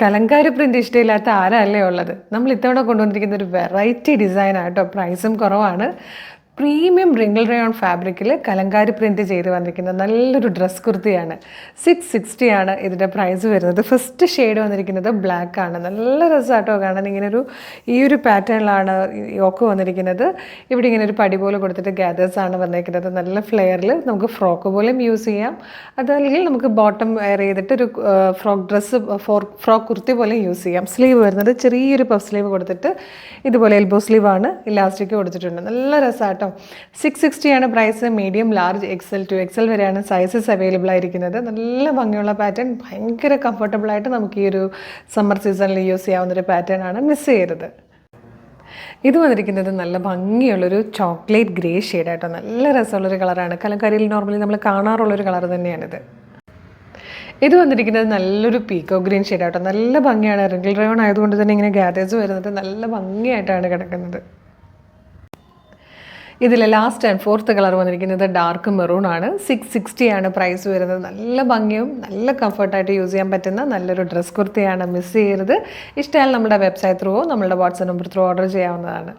Kalamkari print ഇഷ്ടമില്ലാത്ത ആരല്ലേ ഉള്ളത്. നമ്മൾ ഇത്തവണ കൊണ്ടുവന്നിരിക്കുന്ന ഒരു വെറൈറ്റി ഡിസൈനാണ് കേട്ടോ. പ്രൈസും കുറവാണ്. പ്രീമിയം റിംഗിൾ റയോൺ ഫാബ്രിക്കിൽ കലങ്കാരി പ്രിൻറ്റ് ചെയ്ത് വന്നിരിക്കുന്ന നല്ലൊരു ഡ്രസ് കുർത്തിയാണ്. 660 ആണ് ഇതിൻ്റെ പ്രൈസ് വരുന്നത്. ഫസ്റ്റ് ഷെയ്ഡ് വന്നിരിക്കുന്നത് ബ്ലാക്ക് ആണ്. നല്ല രസമാട്ടോ കാണാൻ. ഈ ഒരു പാറ്റേണിലാണ് യോക്ക് വന്നിരിക്കുന്നത്. ഇവിടെ ഇങ്ങനെ ഒരു പടി പോലെ കൊടുത്തിട്ട് ഗാദേഴ്സ് ആണ് വന്നിരിക്കുന്നത്. നല്ല ഫ്ലെയറിൽ നമുക്ക് ഫ്രോക്ക് പോലെയും യൂസ് ചെയ്യാം. അതല്ലെങ്കിൽ നമുക്ക് ബോട്ടം വെയർ ചെയ്തിട്ട് ഒരു ഫ്രോക്ക് കുർത്തി പോലെ യൂസ് ചെയ്യാം. സ്ലീവ് വരുന്നത് ചെറിയൊരു പഫ് സ്ലീവ് കൊടുത്തിട്ട് ഇതുപോലെ എൽബോ സ്ലീവാണ്. ഇലാസ്റ്റിക് കൊടുത്തിട്ടുണ്ട്. നല്ല രസമാട്ടോ. 660 ആണ് price. Medium, large, XL to XL വരെയാണ് സൈസസ് അവൈലബിൾ ആയിരിക്കുന്നത്. നല്ല ഭംഗിയുള്ള പാറ്റേൺ, ഭയങ്കര കംഫർട്ടബിളായിട്ട് നമുക്ക് ഈ ഒരു സമ്മർ സീസണിൽ യൂസ് ചെയ്യാവുന്നൊരു പാറ്റേൺ ആണ്. മിസ് ചെയ്യരുത്. ഇത് വന്നിരിക്കുന്നത് നല്ല ഭംഗിയുള്ളൊരു ചോക്ലേറ്റ് ഗ്രേ ഷെയ്ഡായിട്ടോ. നല്ല രസമുള്ളൊരു കളറാണ്. കലങ്കാരിയിൽ നോർമലി നമ്മൾ കാണാറുള്ളൊരു കളർ തന്നെയാണിത്. ഇത് വന്നിരിക്കുന്നത് നല്ലൊരു പീക്കോ ഗ്രീൻ ഷെയ്ഡായിട്ടോ. നല്ല ഭംഗിയാണ്. റിംഗിൾ റയോൺ ആയതുകൊണ്ട് തന്നെ ഇങ്ങനെ ഗാദേഴ്സ് വരുന്നത് നല്ല ഭംഗിയായിട്ടാണ് കിടക്കുന്നത്. ഇതിൽ ലാസ്റ്റ് ആൻഡ് ഫോർത്ത് കളർ വന്നിരിക്കുന്നത് ഡാർക്ക് മെറൂൺ ആണ്. 660 ആണ് പ്രൈസ് വരുന്നത്. നല്ല ഭംഗിയും നല്ല കംഫർട്ടായിട്ട് യൂസ് ചെയ്യാൻ പറ്റുന്ന നല്ലൊരു ഡ്രസ് കുർത്തിയാണ്. മിസ് ചെയ്യരുത്. ഇഷ്ടമായാൽ നമ്മുടെ വെബ്സൈറ്റ് ത്രൂവോ നമ്മളുടെ വാട്സ്ആപ്പ് നമ്പർ ത്രൂ ഓർഡർ ചെയ്യാവുന്നതാണ്.